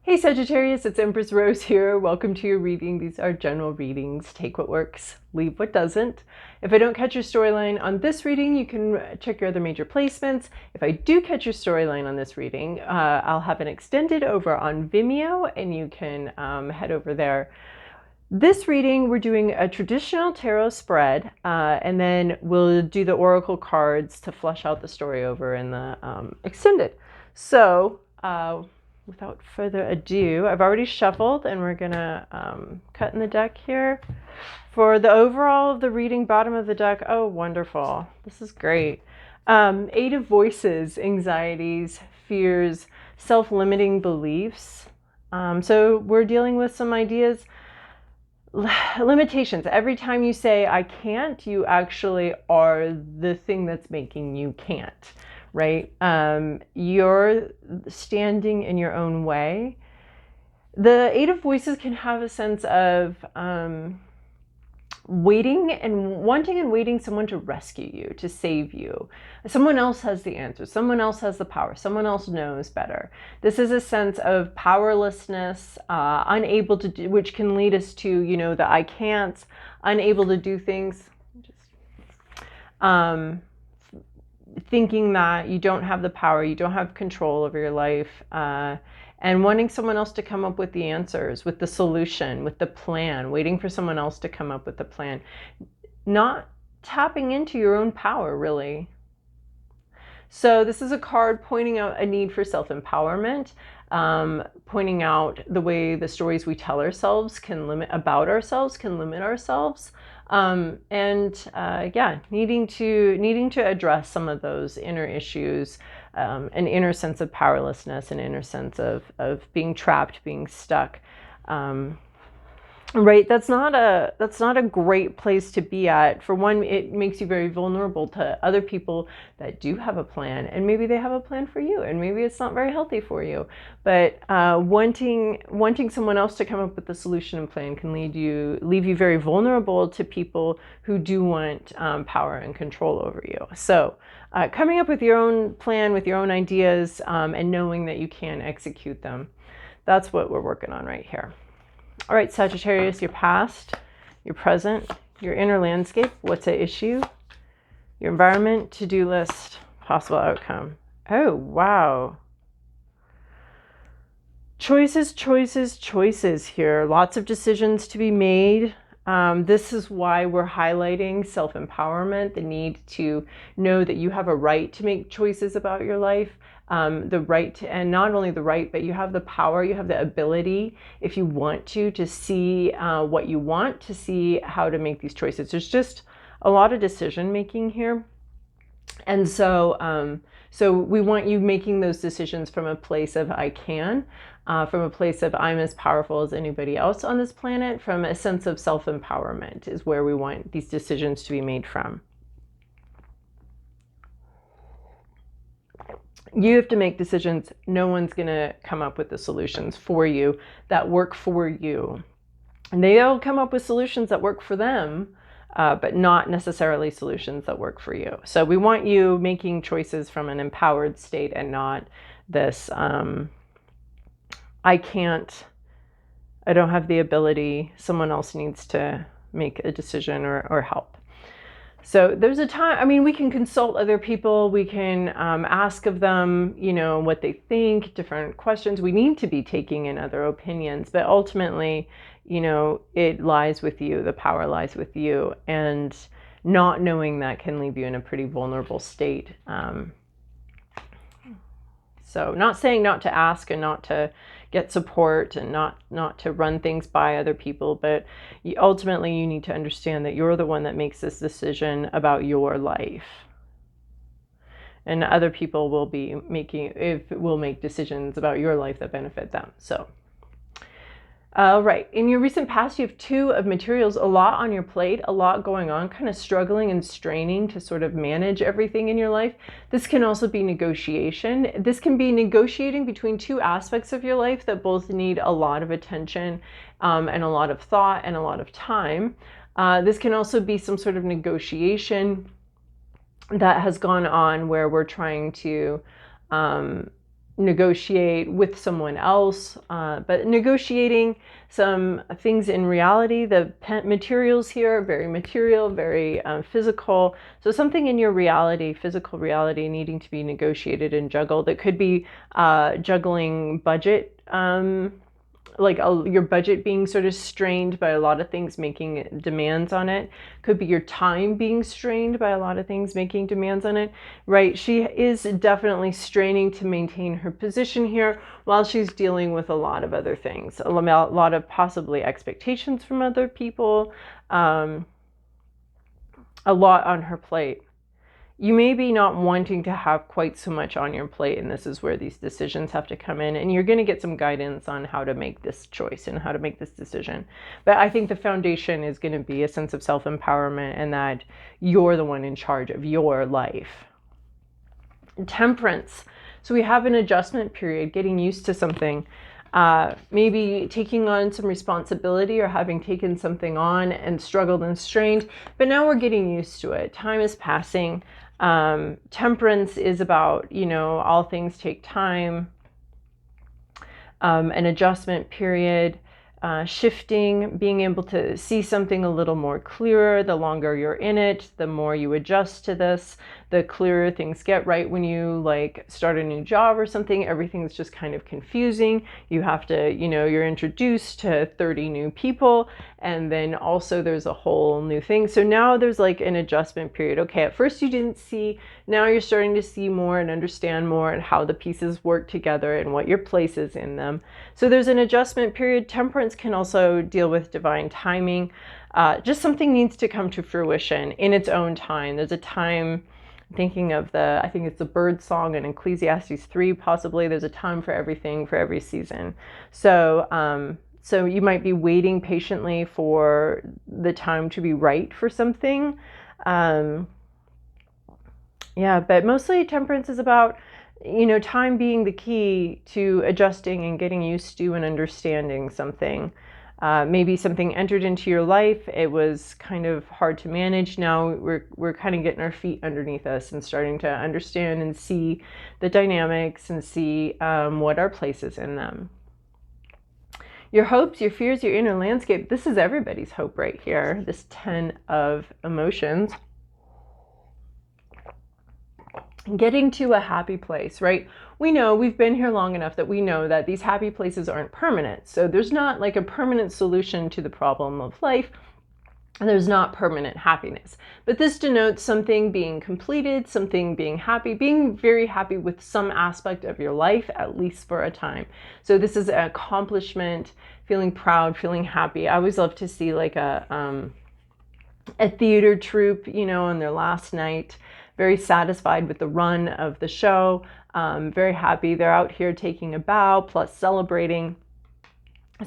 Hey Sagittarius, it's Empress Rose here. Welcome to your reading. These are general readings. Take what works, leave what doesn't. If I don't catch your storyline on this reading, you can check your other major placements. If I do catch your storyline on this reading, I'll have an extended over on Vimeo, and you can head over there. This reading, we're doing a traditional tarot spread, and then we'll do the oracle cards to flesh out the story over in the extended. So, without further ado, I've already shuffled and we're gonna cut in the deck here. For the overall of the reading, bottom of the deck, oh wonderful, this is great. 8 of voices, anxieties, fears, self-limiting beliefs. So we're dealing with some ideas, limitations. Every time you say I can't, you actually are the thing that's making you can't. Right? You're standing in your own way. The 8 of voices can have a sense of waiting and wanting and waiting someone to rescue you, to save you. Someone else has the answer. Someone else has the power. Someone else knows better. This is a sense of powerlessness, unable to do, which can lead us to, you know, the I can'ts, unable to do things. Thinking that you don't have the power, you don't have control over your life, and wanting someone else to come up with the answers, with the solution, with the plan, waiting for someone else to come up with the plan. Not tapping into your own power, really. So this is a card pointing out a need for self-empowerment, pointing out the way the stories we tell ourselves can limit ourselves. Yeah, needing to address some of those inner issues, an inner sense of powerlessness, an inner sense of being trapped, being stuck. Right, that's not a great place to be at. For one, it makes you very vulnerable to other people that do have a plan, and maybe they have a plan for you, and maybe it's not very healthy for you. But wanting someone else to come up with the solution and plan can leave you very vulnerable to people who do want power and control over you. So coming up with your own plan, with your own ideas, and knowing that you can execute them, that's what we're working on right here. All right, Sagittarius, your past, your present, your inner landscape, what's at issue, your environment, to-do list, possible outcome. Oh, wow. Choices, choices, choices here. Lots of decisions to be made. This is why we're highlighting self-empowerment, the need to know that you have a right to make choices about your life. The right to, and not only the right, but you have the power, you have the ability, if you want to see what you want, to see how to make these choices. There's just a lot of decision making here. And so, so we want you making those decisions from a place of I can, from a place of I'm as powerful as anybody else on this planet, from a sense of self-empowerment is where we want these decisions to be made from. You have to make decisions. No one's going to come up with the solutions for you that work for you. And they'll come up with solutions that work for them, but not necessarily solutions that work for you. So we want you making choices from an empowered state and not this, I can't, I don't have the ability, someone else needs to make a decision or help. So there's a time, I mean, we can consult other people, we can ask of them, you know, what they think, different questions. We need to be taking in other opinions, but ultimately, you know, it lies with you, the power lies with you, and not knowing that can leave you in a pretty vulnerable state. So not saying not to ask and not to get support and not to run things by other people, but ultimately you need to understand that you're the one that makes this decision about your life. And other people will be will make decisions about your life that benefit them. So, all right, in your recent past, you have 2 of materials, a lot on your plate, a lot going on, kind of struggling and straining to sort of manage everything in your life. This can also be negotiation. This can be negotiating between 2 aspects of your life that both need a lot of attention and a lot of thought and a lot of time. This can also be some sort of negotiation that has gone on where we're trying to negotiate with someone else, but negotiating some things in reality. The materials here are very material, very physical. So something in your reality, physical reality, needing to be negotiated and juggled. It could be juggling budget, like your budget being sort of strained by a lot of things making demands on it. Could be your time being strained by a lot of things making demands on it, right? She is definitely straining to maintain her position here while she's dealing with a lot of other things, a lot of possibly expectations from other people, a lot on her plate. You may be not wanting to have quite so much on your plate, and this is where these decisions have to come in, and you're going to get some guidance on how to make this choice and how to make this decision. But I think the foundation is going to be a sense of self-empowerment and that you're the one in charge of your life. Temperance. So we have an adjustment period, getting used to something. Maybe taking on some responsibility or having taken something on and struggled and strained, but now we're getting used to it. Time is passing. Temperance is about, all things take time, an adjustment period, shifting, being able to see something a little more clearer. The longer you're in it, the more you adjust to this, the clearer things get. Right when you start a new job or something, everything's just kind of confusing. You have to, you're introduced to 30 new people, and then also there's a whole new thing. So now there's an adjustment period. Okay, at first you didn't see, now you're starting to see more and understand more and how the pieces work together and what your place is in them. So there's an adjustment period. Temperance can also deal with divine timing. Just something needs to come to fruition in its own time. There's a time, thinking of I think it's the bird song in Ecclesiastes 3, possibly. There's a time for everything, for every season. So, so you might be waiting patiently for the time to be right for something. Yeah, but mostly temperance is about, time being the key to adjusting and getting used to and understanding something. Maybe something entered into your life. It was kind of hard to manage. Now we're kind of getting our feet underneath us and starting to understand and see the dynamics and see what our place is in them. Your hopes, your fears, your inner landscape. This is everybody's hope right here. This 10 of emotions. Getting to a happy place, right? We know, we've been here long enough that we know that these happy places aren't permanent. So there's not a permanent solution to the problem of life. And there's not permanent happiness. But this denotes something being completed, something being happy, being very happy with some aspect of your life, at least for a time. So this is an accomplishment, feeling proud, feeling happy. I always love to see a theater troupe, on their last night, very satisfied with the run of the show, very happy. They're out here taking a bow, plus celebrating.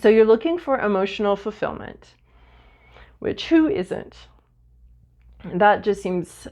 So you're looking for emotional fulfillment, which who isn't? That just seems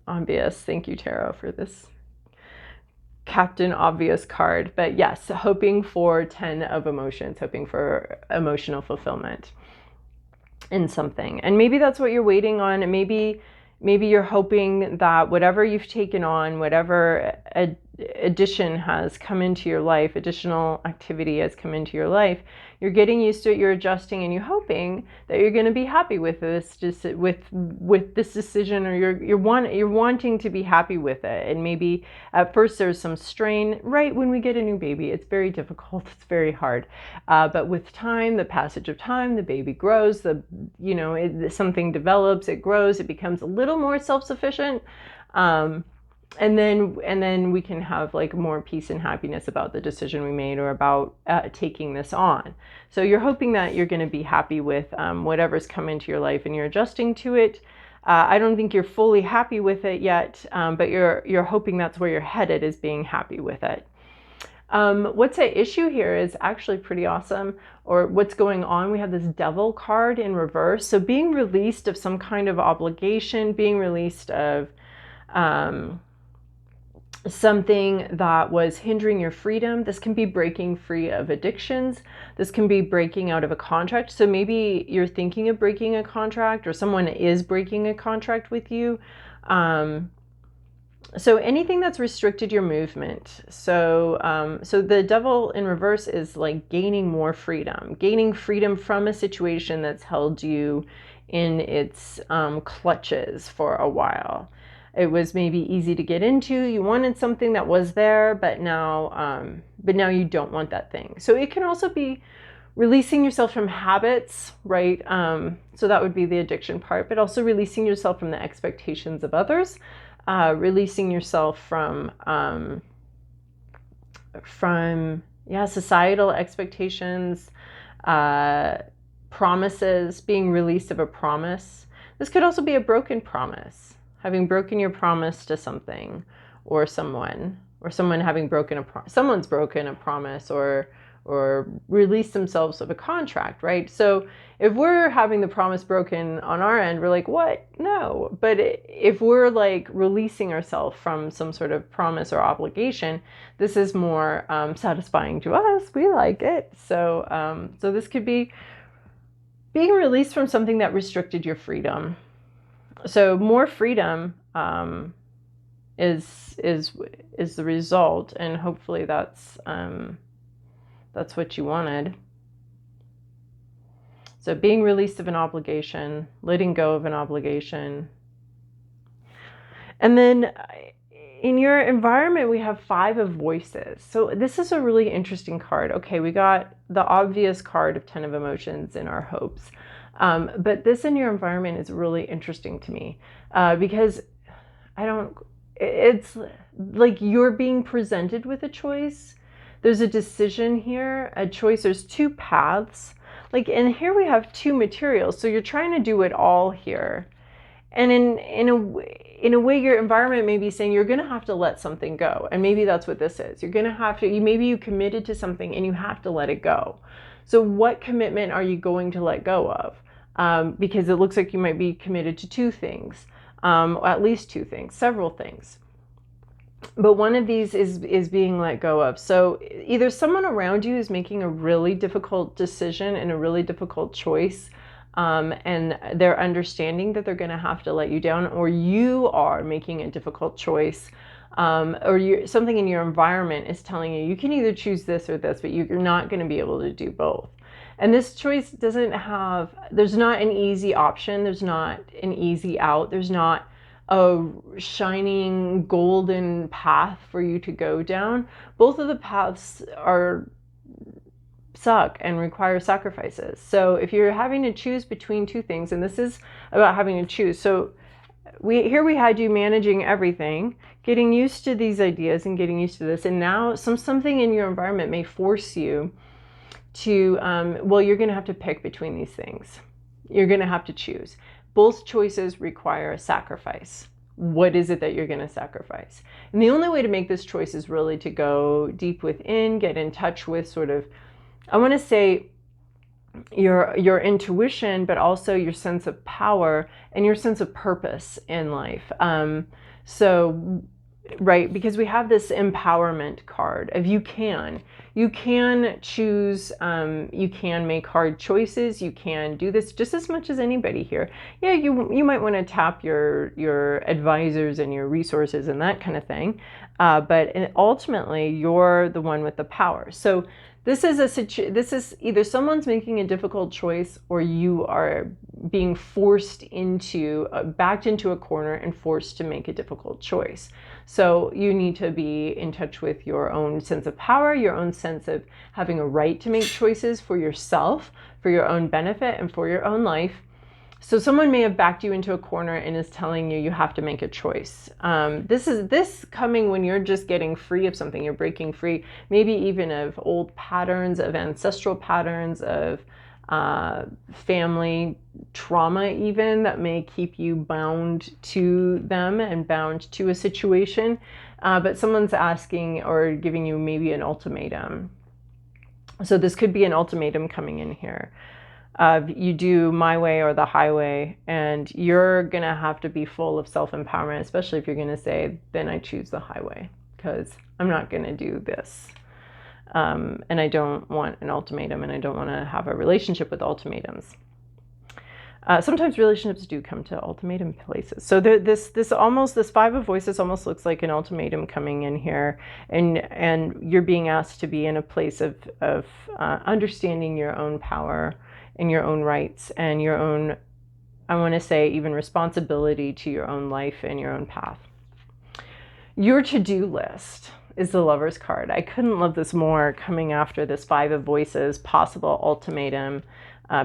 obvious. Thank you, Tarot, for this Captain Obvious card. But yes, hoping for 10 of emotions, hoping for emotional fulfillment in something. And maybe that's what you're waiting on. And maybe you're hoping that whatever you've taken on, whatever addition has come into your life, additional activity has come into your life, you're getting used to it, you're adjusting, and you're hoping that you're going to be happy with this, just with this decision, or you're wanting to be happy with it. And maybe at first there's some strain. Right when we get a new baby, it's very difficult, it's very hard. But with time, the passage of time, the baby grows, something develops, it grows, it becomes a little more self-sufficient. And then we can have more peace and happiness about the decision we made, or about taking this on. So you're hoping that you're going to be happy with whatever's come into your life, and you're adjusting to it. I don't think you're fully happy with it yet, but you're hoping that's where you're headed, is being happy with it. What's at issue here is actually pretty awesome, or what's going on. We have this Devil card in reverse. So being released of some kind of obligation, being released of something that was hindering your freedom. This can be breaking free of addictions. This can be breaking out of a contract. So maybe you're thinking of breaking a contract, or someone is breaking a contract with you. So anything that's restricted your movement. So the devil in reverse is like gaining more freedom, gaining freedom from a situation that's held you in its clutches for a while. It was maybe easy to get into. You wanted something that was there, but now you don't want that thing. So it can also be releasing yourself from habits, right? So that would be the addiction part, but also releasing yourself from the expectations of others, releasing yourself from societal expectations, promises, being released of a promise. This could also be a broken promise, having broken your promise to something or someone, or someone having broken someone's broken a promise or release themselves of a contract, right? So if we're having the promise broken on our end, we're like, what? No. But if we're like releasing ourselves from some sort of promise or obligation, this is more satisfying to us. We like it. So this could be being released from something that restricted your freedom. So more freedom is the result, and hopefully that's what you wanted. So being released of an obligation, letting go of an obligation. And then in your environment, we have 5 of voices. So this is a really interesting card. Okay, we got the obvious card of 10 of emotions in our hopes. But this in your environment is really interesting to me because it's like you're being presented with a choice. There's a decision here, a choice. There's 2 paths. Like, and here we have 2 materials. So you're trying to do it all here. And in a way, your environment may be saying you're going to have to let something go. And maybe that's what this is. You're going to have to, maybe you committed to something and you have to let it go. So what commitment are you going to let go of? Because it looks like you might be committed to 2 things, at least 2 things, several things. But one of these is being let go of. So either someone around you is making a really difficult decision and a really difficult choice, and they're understanding that they're going to have to let you down, or you are making a difficult choice, or something in your environment is telling you you can either choose this or this, but you're not going to be able to do both. And this choice there's not an easy option. There's not an easy out. There's not a shining golden path for you to go down. Both of the paths suck and require sacrifices. So if you're having to choose between 2 things, and this is about having to choose. So we had you managing everything, getting used to these ideas and getting used to this. And now something in your environment may force you to, you're going to have to pick between these things. You're going to have to choose. Both choices require a sacrifice. What is it that you're going to sacrifice? And the only way to make this choice is really to go deep within, get in touch with sort of, I want to say, your intuition, but also your sense of power and your sense of purpose in life. Right, because we have this empowerment card of you can choose, you can make hard choices, you can do this just as much as anybody here. Yeah, you might want to tap your advisors and your resources and that kind of thing, but ultimately you're the one with the power. So this is either someone's making a difficult choice, or you are being forced backed into a corner and forced to make a difficult choice. So you need to be in touch with your own sense of power, your own sense of having a right to make choices for yourself, for your own benefit, and for your own life. So someone may have backed you into a corner and is telling you have to make a choice. This coming when you're just getting free of something, you're breaking free, maybe even of old patterns, of ancestral patterns, of family trauma even, that may keep you bound to them and bound to a situation. But someone's asking or giving you maybe an ultimatum. So this could be an ultimatum coming in here. You do my way or the highway, and you're going to have to be full of self-empowerment, especially if you're going to say, then I choose the highway because I'm not going to do this. And I don't want an ultimatum, and I don't want to have a relationship with ultimatums. Sometimes relationships do come to ultimatum places. So this Five of Voices almost looks like an ultimatum coming in here, and you're being asked to be in a place of understanding your own power and your own rights and your own, I want to say, even responsibility to your own life and your own path. Your to-do list is the Lover's card. I couldn't love this more coming after this Five of Voices, possible ultimatum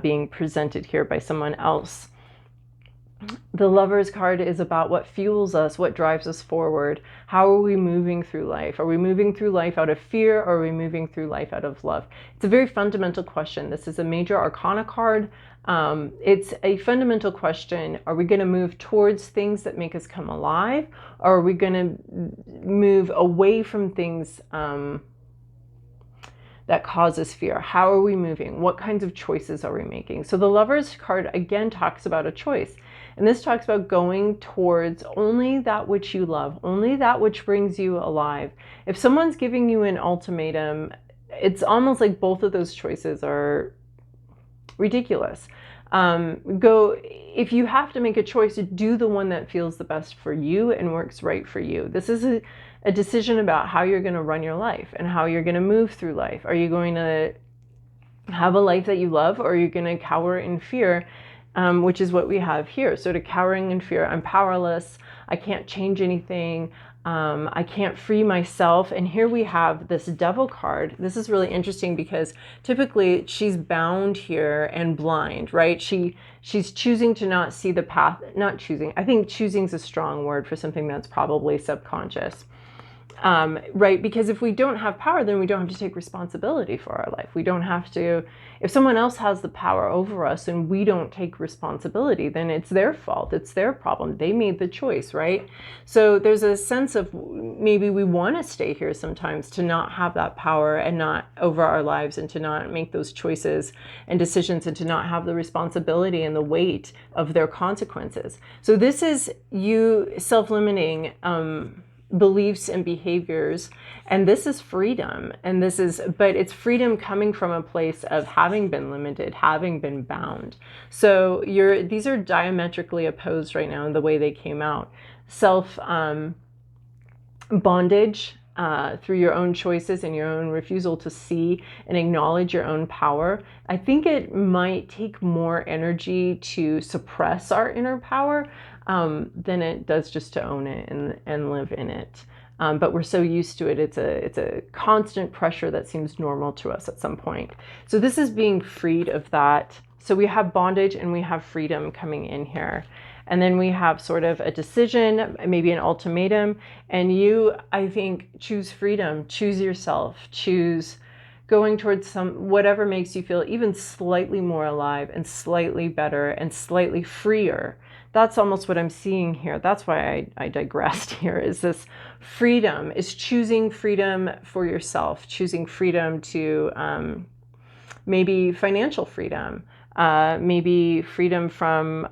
being presented here by someone else. The Lover's card is about what fuels us, what drives us forward. How are we moving through life? Are we moving through life out of fear, or are we moving through life out of love? It's a very fundamental question. This is a major arcana card. It's a fundamental question. Are we going to move towards things that make us come alive, or are we going to move away from things that causes fear? How are we moving? What kinds of choices are we making? So the Lover's card again talks about a choice. And this talks about going towards only that which you love, only that which brings you alive. If someone's giving you an ultimatum, it's almost like both of those choices are ridiculous. If you have to make a choice, do the one that feels the best for you and works right for you. This is a decision about how you're going to run your life and how you're going to move through life. Are you going to have a life that you love, or are you going to cower in fear, which is what we have here. Sort of cowering in fear. I'm powerless. I can't change anything. I can't free myself. And here we have this Devil card. This is really interesting because typically she's bound here and blind, right? She's choosing to not see the path, not choosing. I think choosing is a strong word for something that's probably subconscious. Right? Because if we don't have power, then we don't have to take responsibility for our life. We don't have to, if someone else has the power over us and we don't take responsibility, then it's their fault. It's their problem. They made the choice, right? So there's a sense of maybe we want to stay here sometimes to not have that power and not over our lives, and to not make those choices and decisions, and to not have the responsibility and the weight of their consequences. So this is you self-limiting, beliefs and behaviors, and this is freedom, and but it's freedom coming from a place of having been limited, having been bound. So these are diametrically opposed right now in the way they came out. Bondage through your own choices and your own refusal to see and acknowledge your own power. I think it might take more energy to suppress our inner power than it does just to own it and live in it. But we're so used to it. It's a constant pressure that seems normal to us at some point. So this is being freed of that. So we have bondage and we have freedom coming in here. And then we have sort of a decision, maybe an ultimatum. And you, I think, choose freedom, choose yourself, choose going towards whatever makes you feel even slightly more alive and slightly better and slightly freer. That's almost what I'm seeing here. That's why I digressed here, is this freedom, is choosing freedom for yourself, choosing freedom to maybe financial freedom, maybe freedom from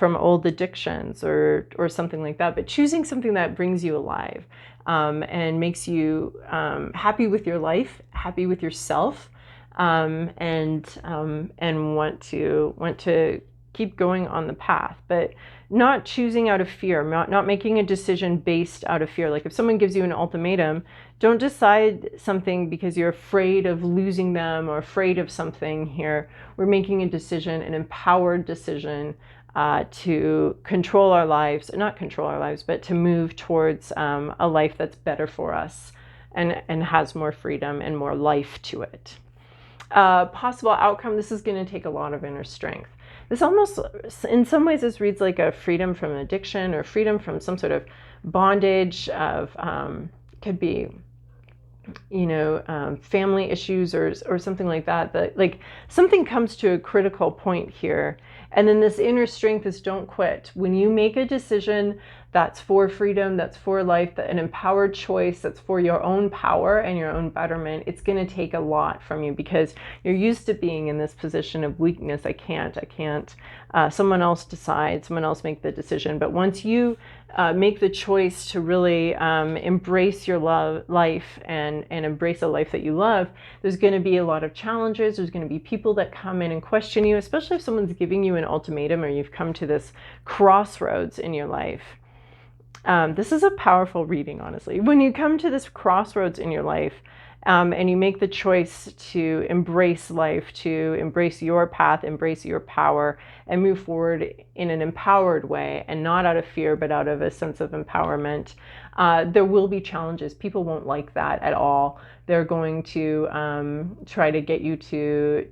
old addictions or something like that, but choosing something that brings you alive and makes you happy with your life, happy with yourself, and want to keep going on the path, but not choosing out of fear, not making a decision based out of fear. Like if someone gives you an ultimatum, don't decide something because you're afraid of losing them or afraid of something here. We're making a decision, an empowered decision to control our lives, not control our lives, but to move towards a life that's better for us and has more freedom and more life to it. Possible outcome, this is going to take a lot of inner strength. This almost, in some ways, this reads like a freedom from addiction or freedom from some sort of bondage of, could be, family issues or something like that. That like something comes to a critical point here. And then this inner strength is don't quit. When you make a decision that's for freedom, that's for life, an empowered choice, that's for your own power and your own betterment, it's going to take a lot from you because you're used to being in this position of weakness. I can't. Someone else decide, someone else make the decision. But once you make the choice to really embrace your life and embrace a life that you love, there's going to be a lot of challenges. There's going to be people that come in and question you, especially if someone's giving you an ultimatum or you've come to this crossroads in your life. This is a powerful reading, honestly. When you come to this crossroads in your life and you make the choice to embrace life, to embrace your path, embrace your power, and move forward in an empowered way, and not out of fear, but out of a sense of empowerment, there will be challenges. People won't like that at all. They're going to try to get you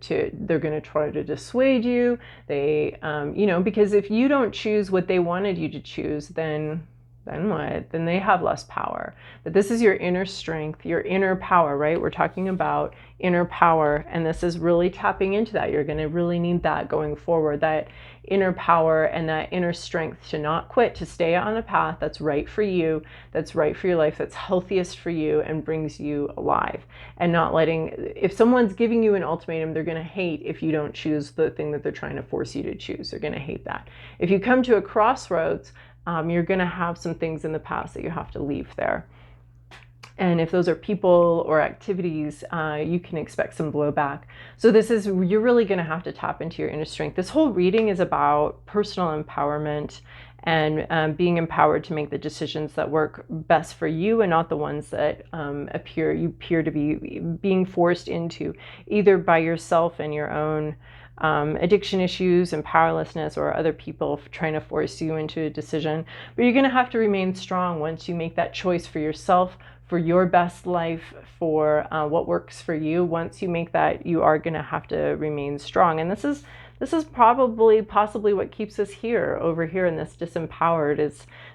they're going to try to dissuade you. Because if you don't choose what they wanted you to choose, then what? Then they have less power. But this is your inner strength, your inner power, right? We're talking about inner power, and this is really tapping into that. You're going to really need that going forward, that inner power and that inner strength to not quit, to stay on a path that's right for you, that's right for your life, that's healthiest for you and brings you alive. And not letting, if someone's giving you an ultimatum, they're going to hate if you don't choose the thing that they're trying to force you to choose. They're going to hate that. If you come to a crossroads, you're going to have some things in the past that you have to leave there. And if those are people or activities, you can expect some blowback. So you're really going to have to tap into your inner strength. This whole reading is about personal empowerment and being empowered to make the decisions that work best for you and not the ones that you appear to be being forced into, either by yourself and your own addiction issues and powerlessness, or other people trying to force you into a decision. But you're going to have to remain strong once you make that choice for yourself, for your best life, for what works for you. Once you make that, you are going to have to remain strong. And this is possibly what keeps us over here in this disempowered.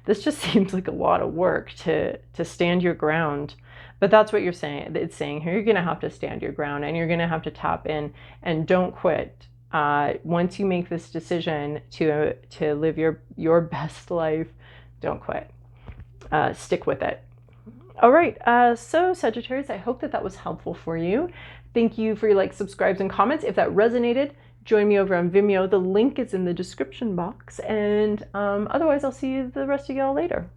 This just seems like a lot of work to stand your ground. But that's what it's saying here. You're going to have to stand your ground, and you're going to have to tap in and don't quit. Once you make this decision to live your best life, don't quit. Stick with it. All right. So Sagittarius, I hope that was helpful for you. Thank you for your likes, subscribes, and comments. If that resonated, join me over on Vimeo. The link is in the description box. And otherwise, I'll see you the rest of y'all later.